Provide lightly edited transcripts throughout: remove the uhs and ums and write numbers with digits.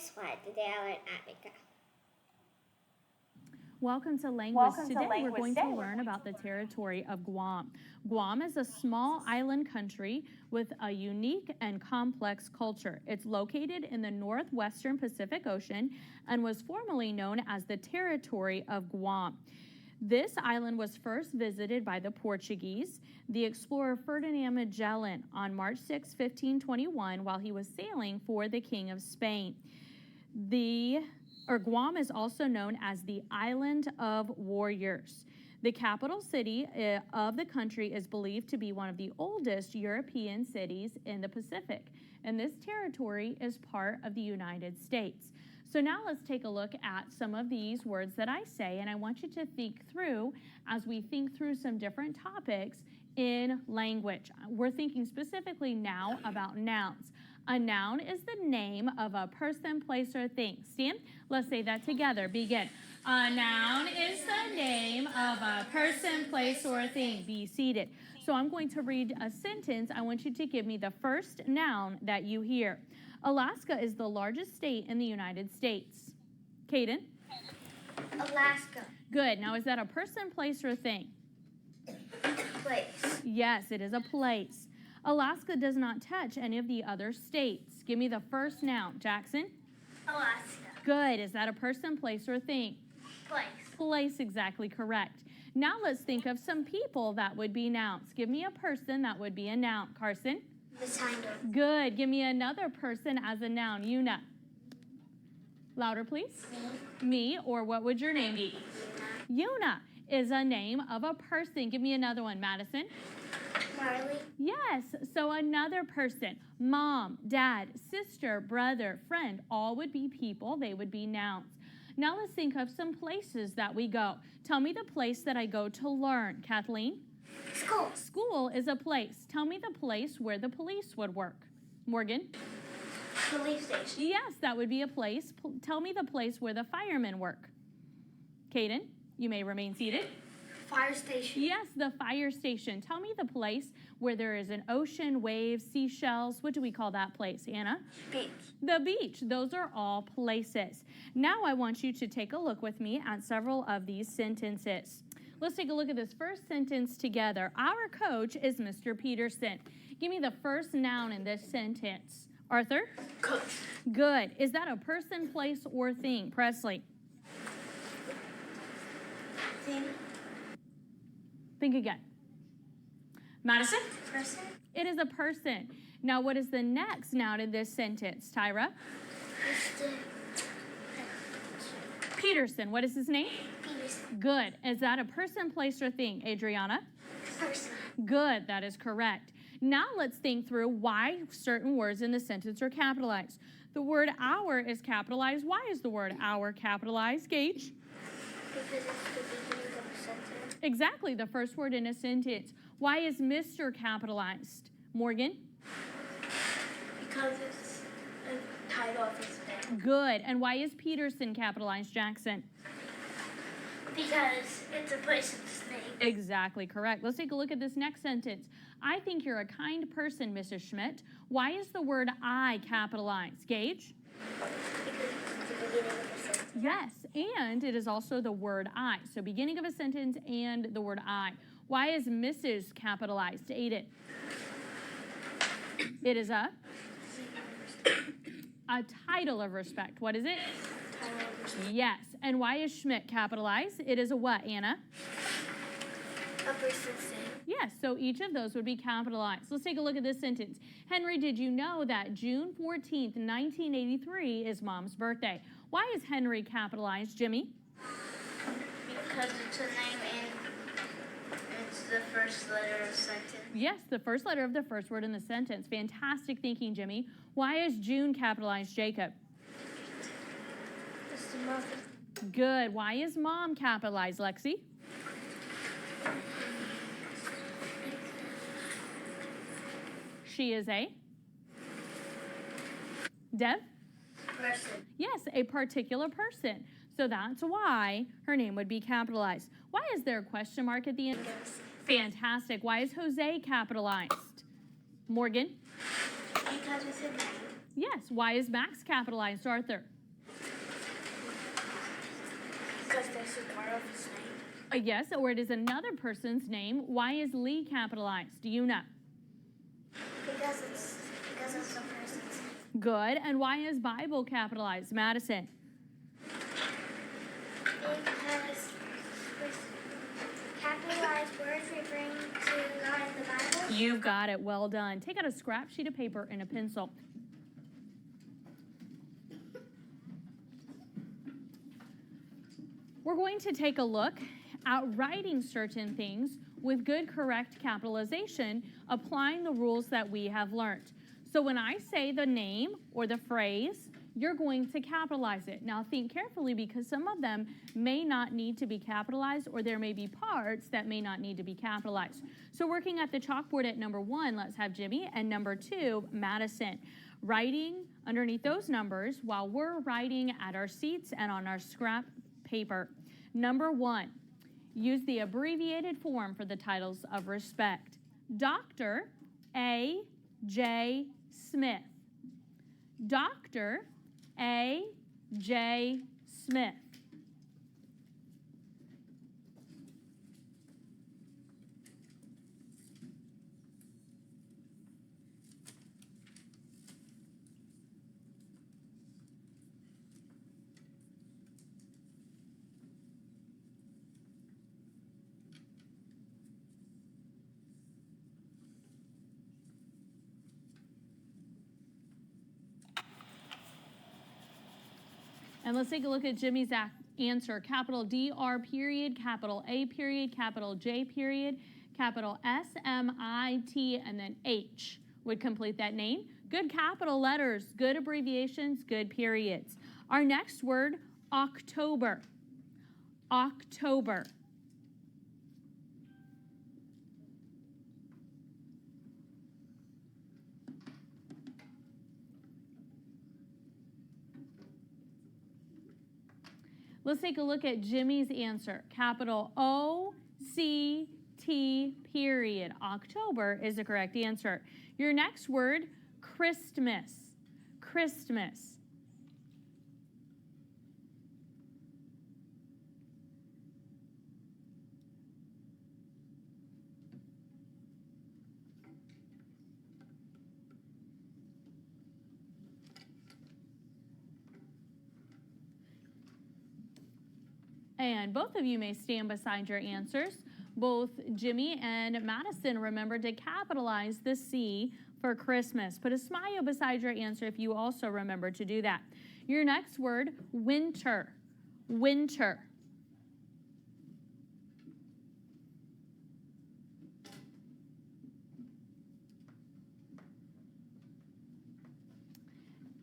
Guess what? Today I learned Attica. Welcome to Language. Today we're going to learn about the territory of Guam. Guam is a small island country with a unique and complex culture. It's located in the northwestern Pacific Ocean and was formerly known as the territory of Guam. This island was first visited by the Portuguese. The explorer Ferdinand Magellan on March 6, 1521, while he was sailing for the King of Spain. Guam is also known as the Island of Warriors. The capital city of the country is believed to be one of the oldest European cities in the Pacific, and this territory is part of the United States. So now let's take a look at some of these words that I say, and I want you to think through as we think through some different topics in language. We're thinking specifically now about nouns. A noun is the name of a person, place, or thing. Stand. Let's say that together. Begin. A noun is the name of a person, place, or thing. Be seated. So I'm going to read a sentence. I want you to give me the first noun that you hear. Alaska is the largest state in the United States. Caden? Alaska. Good. Now, is that a person, place, or thing? Place. Yes, it is a place. Alaska does not touch any of the other states. Give me the first noun. Jackson? Alaska. Good. Is that a person, place, or thing? Place. Place, exactly correct. Now let's think of some people that would be nouns. Give me a person that would be a noun. Carson? Miss Heindel. Good. Give me another person as a noun. Una? Louder, please. Me, or what would your name be? Una is a name of a person. Give me another one. Madison? Marley. Yes, so another person. Mom, dad, sister, brother, friend, all would be people. They would be nouns. Now let's think of some places that we go. Tell me the place that I go to learn. Kathleen? School. School is a place. Tell me the place where the police would work. Morgan? Police station. Yes, that would be a place. Tell me the place where the firemen work. Caden, you may remain seated. Fire station. Yes, the fire station. Tell me the place where there is an ocean, waves, seashells. What do we call that place, Anna? Beach. The beach. Those are all places. Now I want you to take a look with me at several of these sentences. Let's take a look at this first sentence together. Our coach is Mr. Peterson. Give me the first noun in this sentence. Arthur? Coach. Good. Is that a person, place, or thing? Presley? Thing. Think again. Madison? Person. It is a person. Now, what is the next noun in this sentence? Tyra? Mr. Peterson. What is his name? Peterson. Good. Is that a person, place, or thing? Adriana? Person. Good. That is correct. Now let's think through why certain words in the sentence are capitalized. The word our is capitalized. Why is the word our capitalized? Gage? Because it's the beginning of a sentence. Exactly, the first word in a sentence. Why is Mr. capitalized? Morgan? Because it's a title of his name. Good. And why is Peterson capitalized? Jackson? Because it's a person's name. Exactly correct. Let's take a look at this next sentence. I think you're a kind person, Mrs. Schmidt. Why is the word I capitalized? Gage? Because it's the beginning of a sentence. Yes, and it is also the word I. So beginning of a sentence and the word I. Why is Mrs. capitalized? Aiden? It is a title of respect. What is it? Title of respect. Yes. And why is Schmidt capitalized? It is a what, Anna? A person's name. Yes, so each of those would be capitalized. Let's take a look at this sentence. Henry, did you know that June 14th, 1983 is Mom's birthday? Why is Henry capitalized, Jimmy? Because it's a name and it's the first letter of a sentence. Yes, the first letter of the first word in the sentence. Fantastic thinking, Jimmy. Why is June capitalized, Jacob? It's the mother. Good. Why is Mom capitalized, Lexi? She is a? Dev? Person. Yes, a particular person. So that's why her name would be capitalized. Why is there a question mark at the end? Fantastic. Why is Jose capitalized? Morgan? Because it's a name. Yes. Why is Max capitalized, Arthur? Because there's a part of his name. Yes, or it is another person's name. Why is Lee capitalized? Do you know? Because it's the person's name. Good. And why is Bible capitalized, Madison? Because capitalized words referring to God in the Bible. You've got it. Well done. Take out a scrap sheet of paper and a pencil. We're going to take a look at writing certain things with good, correct capitalization, applying the rules that we have learned. So when I say the name or the phrase, you're going to capitalize it. Now think carefully because some of them may not need to be capitalized or there may be parts that may not need to be capitalized. So working at the chalkboard at number 1, let's have Jimmy, and number 2, Madison. Writing underneath those numbers while we're writing at our seats and on our scrap paper. Number 1, use the abbreviated form for the titles of respect. Dr. A. J. Smith. Dr. A. J. Smith. And let's take a look at Jimmy's answer. Capital DR period, capital A period, capital J period, capital S, M, I, T, and then H would complete that name. Good capital letters, good abbreviations, good periods. Our next word, October. October. Let's take a look at Jimmy's answer. Capital O, C, T, period. October is the correct answer. Your next word, Christmas. Christmas. And both of you may stand beside your answers. Both Jimmy and Madison remembered to capitalize the C for Christmas. Put a smile beside your answer if you also remember to do that. Your next word, winter. Winter.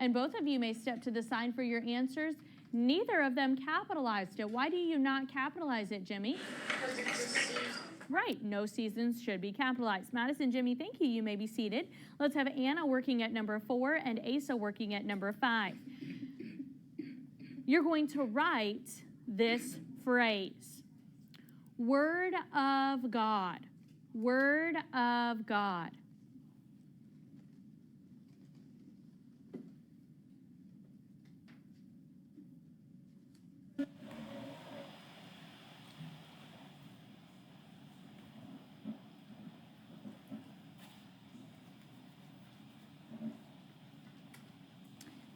And both of you may step to the side for your answers. Neither of them capitalized it. Why do you not capitalize it, Jimmy? Because it's a season. Right, no seasons should be capitalized. Madison, Jimmy, thank you. You may be seated. Let's have Anna working at number 4 and Asa working at number 5. You're going to write this phrase. Word of God. Word of God.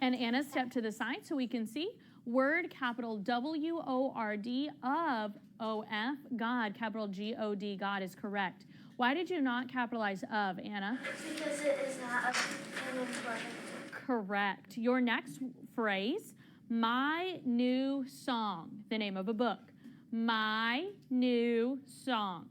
And Anna, step to the side so we can see. Word, capital W-O-R-D, of O-F, God, capital G-O-D, God is correct. Why did you not capitalize of, Anna? Because it is not an important. Correct. Your next phrase, my new song, the name of a book. My new song.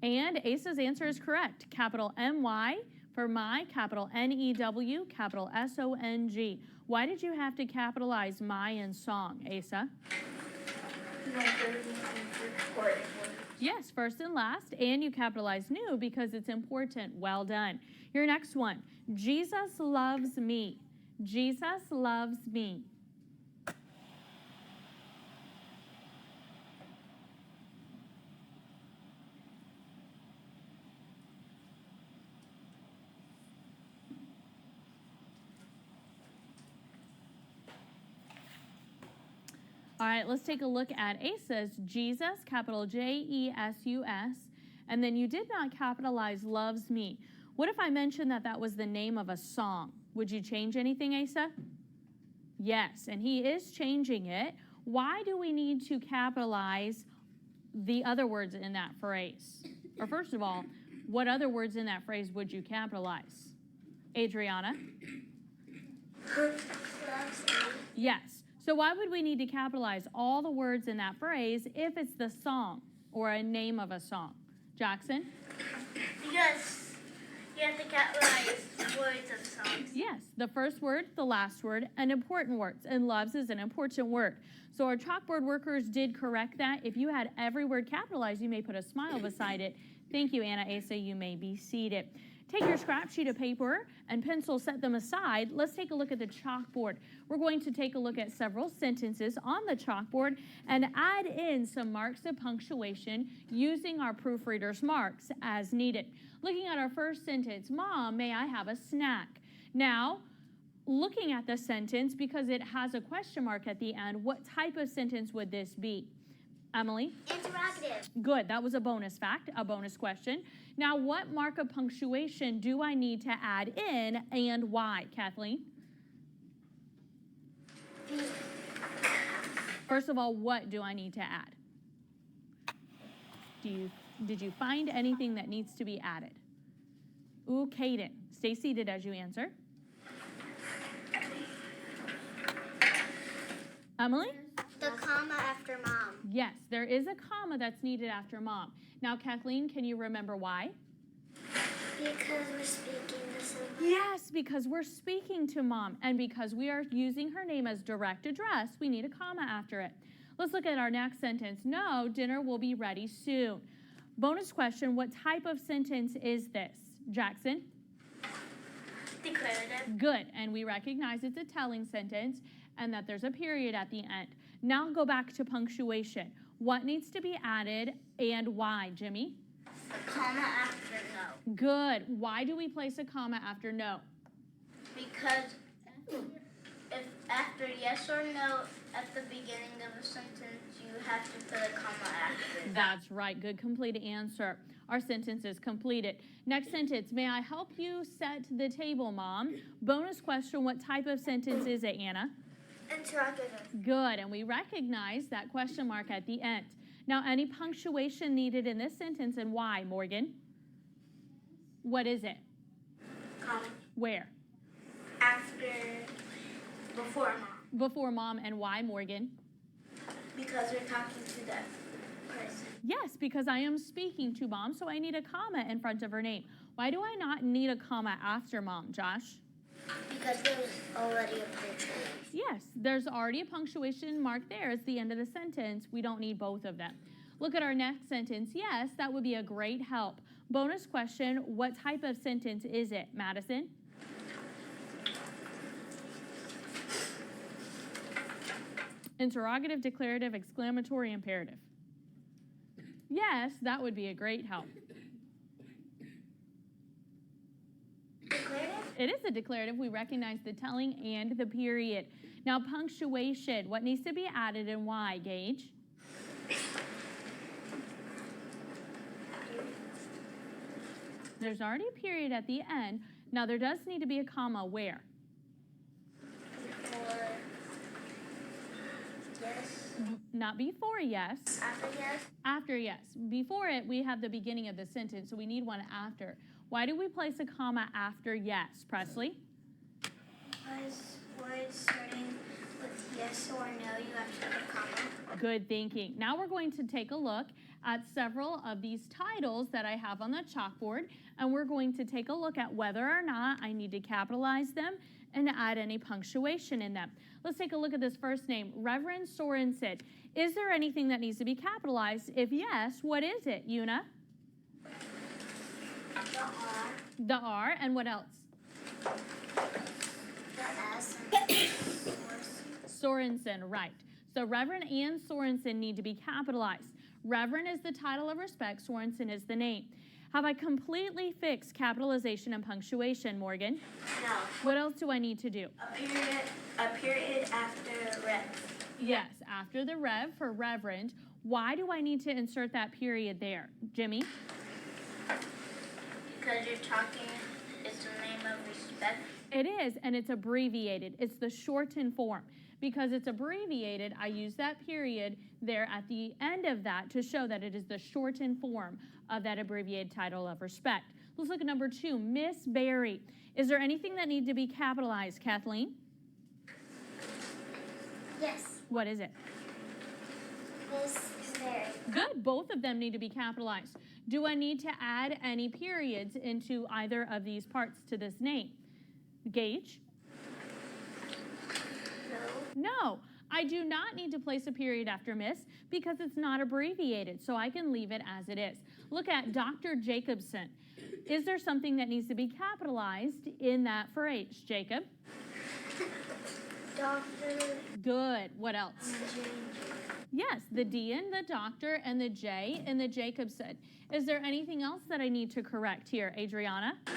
And Asa's answer is correct. Capital M-Y for my, capital N-E-W, capital S-O-N-G. Why did you have to capitalize my in song, Asa? Yes, first and last, and you capitalize new because it's important. Well done. Your next one, Jesus loves me. Jesus loves me. All right, let's take a look at Asa's Jesus, capital J-E-S-U-S, and then you did not capitalize loves me. What if I mentioned that that was the name of a song? Would you change anything, Asa? Yes, and he is changing it. Why do we need to capitalize the other words in that phrase? Or first of all, what other words in that phrase would you capitalize? Adriana? Loves me. Yes. So why would we need to capitalize all the words in that phrase if it's the song or a name of a song? Jackson? Because you have to capitalize words of songs. Yes, the first word, the last word, and important words. And loves is an important word. So our chalkboard workers did correct that. If you had every word capitalized, you may put a smile beside it. Thank you, Anna. Asa, you may be seated. Take your scrap sheet of paper and pencil, set them aside. Let's take a look at the chalkboard. We're going to take a look at several sentences on the chalkboard and add in some marks of punctuation using our proofreader's marks as needed. Looking at our first sentence, Mom, may I have a snack? Now, looking at the sentence, because it has a question mark at the end, what type of sentence would this be? Emily? Interrogative. Good, that was a bonus fact, a bonus question. Now, what mark of punctuation do I need to add in and why? Kathleen? First of all, what do I need to add? Did you find anything that needs to be added? Ooh, Kaden. Stay seated as you answer. Emily? The comma after mom. Yes, there is a comma that's needed after mom. Now, Kathleen, can you remember why? Because we're speaking to someone. Yes, because we're speaking to mom, and because we are using her name as direct address, we need a comma after it. Let's look at our next sentence. No, dinner will be ready soon. Bonus question, what type of sentence is this? Jackson? Declarative. Good, and we recognize it's a telling sentence and that there's a period at the end. Now go back to punctuation. What needs to be added and why, Jimmy? A comma after no. Good. Why do we place a comma after no? Because if after yes or no at the beginning of a sentence, you have to put a comma after it. That's right. Good, complete answer. Our sentence is completed. Next sentence, may I help you set the table, Mom? Bonus question, what type of sentence is it, Anna? Interrogative. Good, and we recognize that question mark at the end. Now, any punctuation needed in this sentence and why, Morgan? What is it? Comma. Where? Before mom. Before mom, and why, Morgan? Because we're talking to that person. Yes, because I am speaking to mom, so I need a comma in front of her name. Why do I not need a comma after mom, Josh? Because there's already a punctuation. Yes, there's already a punctuation mark there. It's the end of the sentence. We don't need both of them. Look at our next sentence. Yes, that would be a great help. Bonus question, what type of sentence is it, Madison? Interrogative, declarative, exclamatory, imperative. Yes, that would be a great help. Declarative? It is a declarative. We recognize the telling and the period. Now, punctuation. What needs to be added and why, Gage? There's already a period at the end. Now, there does need to be a comma where? Before yes. Not before yes. After yes. After yes. Before it, we have the beginning of the sentence, so we need one after. Why do we place a comma after yes, Presley? Because words starting with yes or no, you have to put a comma. Good thinking. Now we're going to take a look at several of these titles that I have on the chalkboard, and we're going to take a look at whether or not I need to capitalize them and add any punctuation in them. Let's take a look at this first name, Reverend Sorensen. Is there anything that needs to be capitalized? If yes, what is it, Una? The R, The R, and what else? the S, and the Sorensen, right. So Reverend and Sorensen need to be capitalized. Reverend is the title of respect, Sorensen is the name. Have I completely fixed capitalization and punctuation, Morgan? No. What else do I need to do? A period after ref. Yes, after the rev for reverend. Why do I need to insert that period there? Jimmy? Because you're talking, it's a name of respect. It is, and it's abbreviated. It's the shortened form. Because it's abbreviated, I use that period there at the end of that to show that it is the shortened form of that abbreviated title of respect. Let's look at number 2, Miss Berry. Is there anything that needs to be capitalized, Kathleen? Yes. What is it? Miss Berry. Good, both of them need to be capitalized. Do I need to add any periods into either of these parts to this name? Gage? No, I do not need to place a period after Miss because it's not abbreviated, so I can leave it as it is. Look at Dr. Jacobson. Is there something that needs to be capitalized in that for H? Jacob? Doctor. Good. What else? J. Yes, the D in the doctor and the J in the Jacobson. Is there anything else that I need to correct here, Adriana? We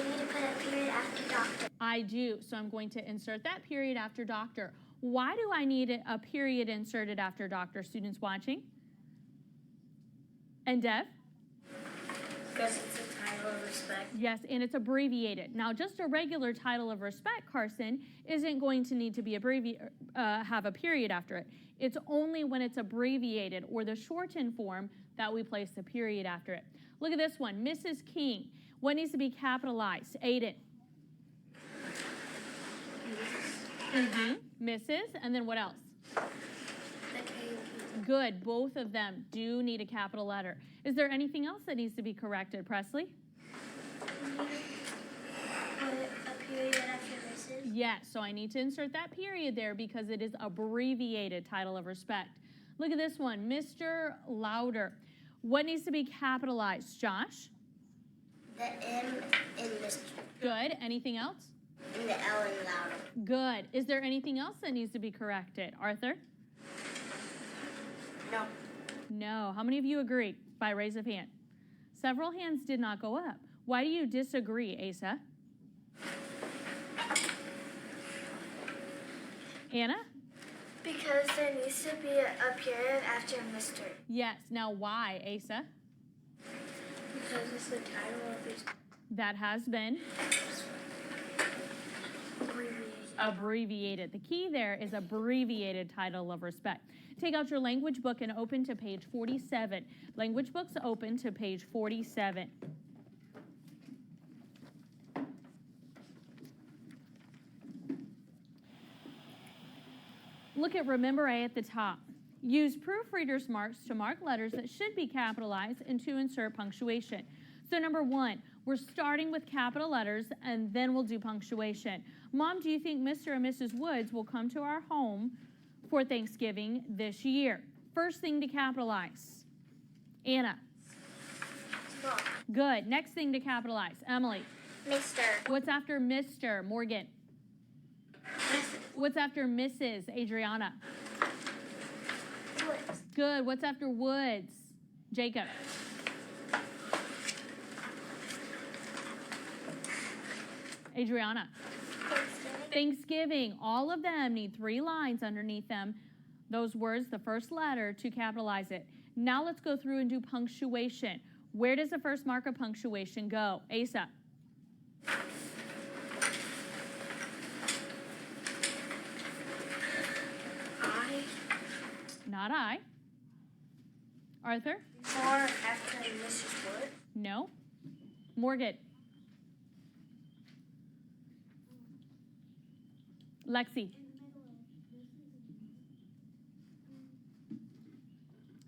need to put a period after doctor. I do, so I'm going to insert that period after doctor. Why do I need a period inserted after doctor, students watching? And Dev? Because it's a title of respect. Yes, and it's abbreviated. Now, just a regular title of respect, Carson, isn't going to need to be have a period after it. It's only when it's abbreviated or the shortened form that we place the period after it. Look at this one, Mrs. King. What needs to be capitalized? Aiden. Mrs. And then what else? The K. Good. Both of them do need a capital letter. Is there anything else that needs to be corrected, Presley? Put a period after Mrs. Yes. So I need to insert that period there because it is abbreviated title of respect. Look at this one, Mr. Louder. What needs to be capitalized, Josh? The M in Mr. Good. Anything else? And the L in louder. Good. Is there anything else that needs to be corrected? Arthur? No. No. How many of you agree by raise of hand? Several hands did not go up. Why do you disagree, Asa? Anna? Because there needs to be a period after Mr. Yes. Now why, Asa? Because it's the title of his That has been abbreviated. The key there is abbreviated title of respect. Take out your language book and open to page 47. Language books open to page 47. Look at Remember A at the top. Use proofreader's marks to mark letters that should be capitalized and to insert punctuation. So number 1, we're starting with capital letters and then we'll do punctuation. Mom, do you think Mr. and Mrs. Woods will come to our home for Thanksgiving this year? First thing to capitalize. Anna. Small. Good. Next thing to capitalize. Emily. Mr. What's after Mr.? Morgan. Mrs. What's after Mrs.? Adriana. Woods. Good. What's after Woods? Jacob. Adriana. Thanksgiving. All of them need 3 lines underneath them. Those words, the first letter, to capitalize it. Now let's go through and do punctuation. Where does the first mark of punctuation go? Asa. I. Not I. Arthur? Or after Mrs. Wood. No. Morgan. Lexi.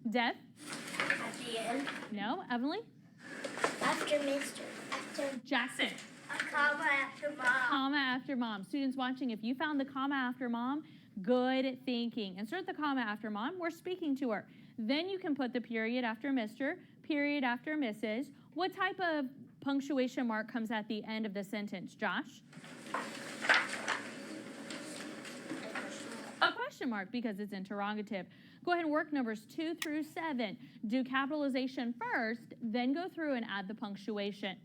Deb? At the end. No. Emily? After Mr. After. Jackson. A comma after mom. Comma after mom. Students watching, if you found the comma after mom, good thinking. Insert the comma after mom. We're speaking to her. Then you can put the period after Mr., period after Mrs. What type of punctuation mark comes at the end of the sentence, Josh? A question mark because it's interrogative. Go ahead and work numbers 2 through 7. Do capitalization first, then go through and add the punctuation.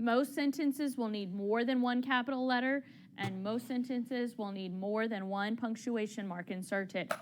Most sentences will need more than one capital letter, and most sentences will need more than one punctuation mark inserted.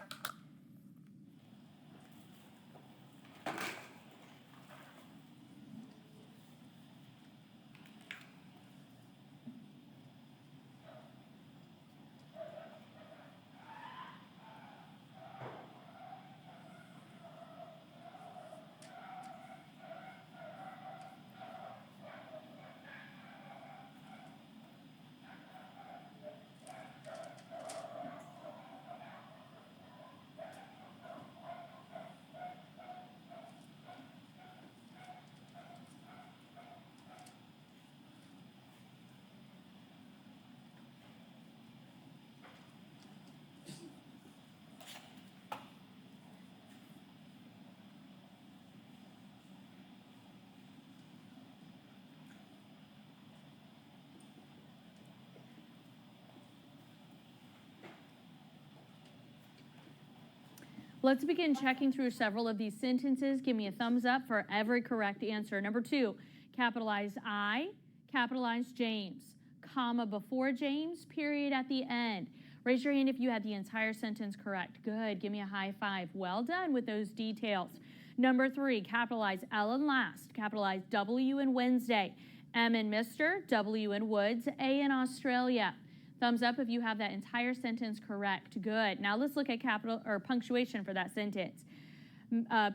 Let's begin checking through several of these sentences. Give me a thumbs up for every correct answer. Number 2, capitalize I, capitalize James, comma before James, period at the end. Raise your hand if you had the entire sentence correct. Good, give me a high five. Well done with those details. Number 3, capitalize L in last, capitalize W in Wednesday, M in Mr., W in Woods, A in Australia. Thumbs up if you have that entire sentence correct. Good. Now let's look at capital or punctuation for that sentence.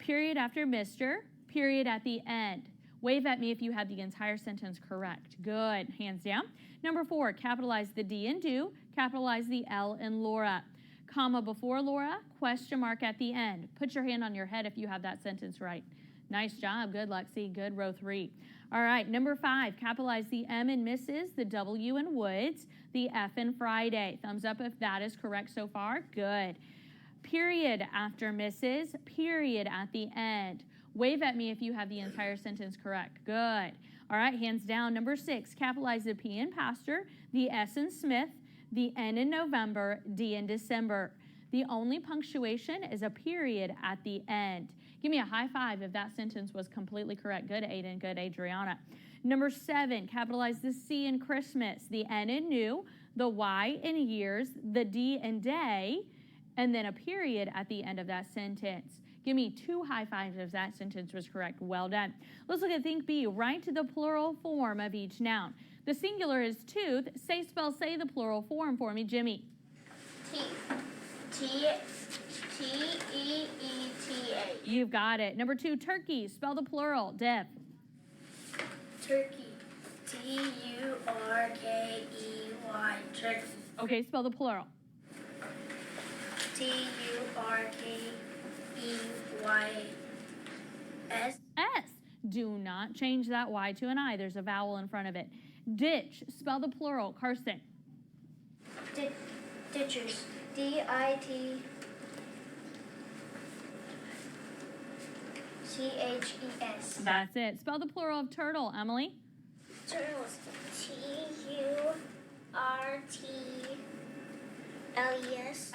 Period after Mr., period at the end. Wave at me if you have the entire sentence correct. Good. Hands down. Number 4, capitalize the D in do, capitalize the L in Laura. Comma before Laura, question mark at the end. Put your hand on your head if you have that sentence right. Nice job. Good, Lexi. Good, row 3. All right, number 5, capitalize the M in Mrs., the W in Woods, the F in Friday. Thumbs up if that is correct so far. Good. Period after Mrs., period at the end. Wave at me if you have the entire sentence correct. Good. All right, hands down. Number 6, capitalize the P in pastor, the S in Smith, the N in November, D in December. The only punctuation is a period at the end. Give me a high five if that sentence was completely correct. Good, Aiden. Good, Adriana. Number 7, capitalize the C in Christmas, the N in new, the Y in years, the D in day, and then a period at the end of that sentence. Give me 2 high fives if that sentence was correct. Well done. Let's look at think B. Write the plural form of each noun. The singular is tooth. Say the plural form for me, Jimmy. T-E-E-T-A. You've got it. Number 2, turkey. Spell the plural. Dev. Turkey. T-U-R-K-E-Y. Turkey. Okay, spell the plural. T-U-R-K-E-Y-S. S. Do not change that Y to an I. There's a vowel in front of it. Ditch. Spell the plural. Carson. Ditchers. D-I-T-C-H-E-S. That's it. Spell the plural of turtle, Emily. Turtles. T-U-R-T-L-E-S.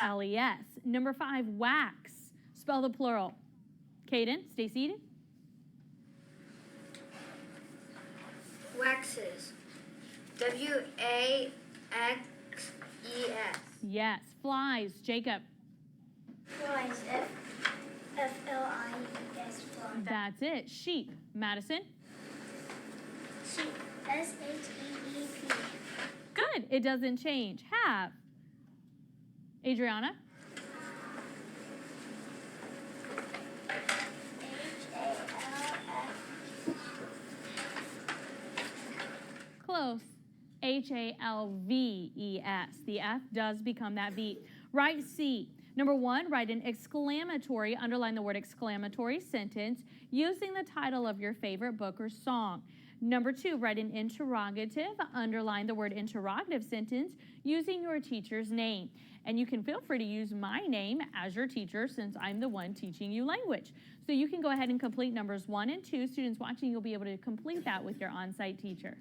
L-E-S. Number 5, wax. Spell the plural. Caden, stay seated. Waxes. W-A-X-E-S. Yes. Flies. Jacob. Flies. F-L-I-E-S. Flies. That's it. Sheep. Madison. Sheep. S-H-E-E-P. Good. It doesn't change. Have. Adriana. Close. H-A-L-V-E-S. The F does become that V. Write C. Number 1, write an exclamatory, underline the word exclamatory sentence using the title of your favorite book or song. Number 2, write an interrogative, underline the word interrogative sentence using your teacher's name. And you can feel free to use my name as your teacher since I'm the one teaching you language. So you can go ahead and complete numbers 1 and 2. Students watching, you'll be able to complete that with your on-site teacher.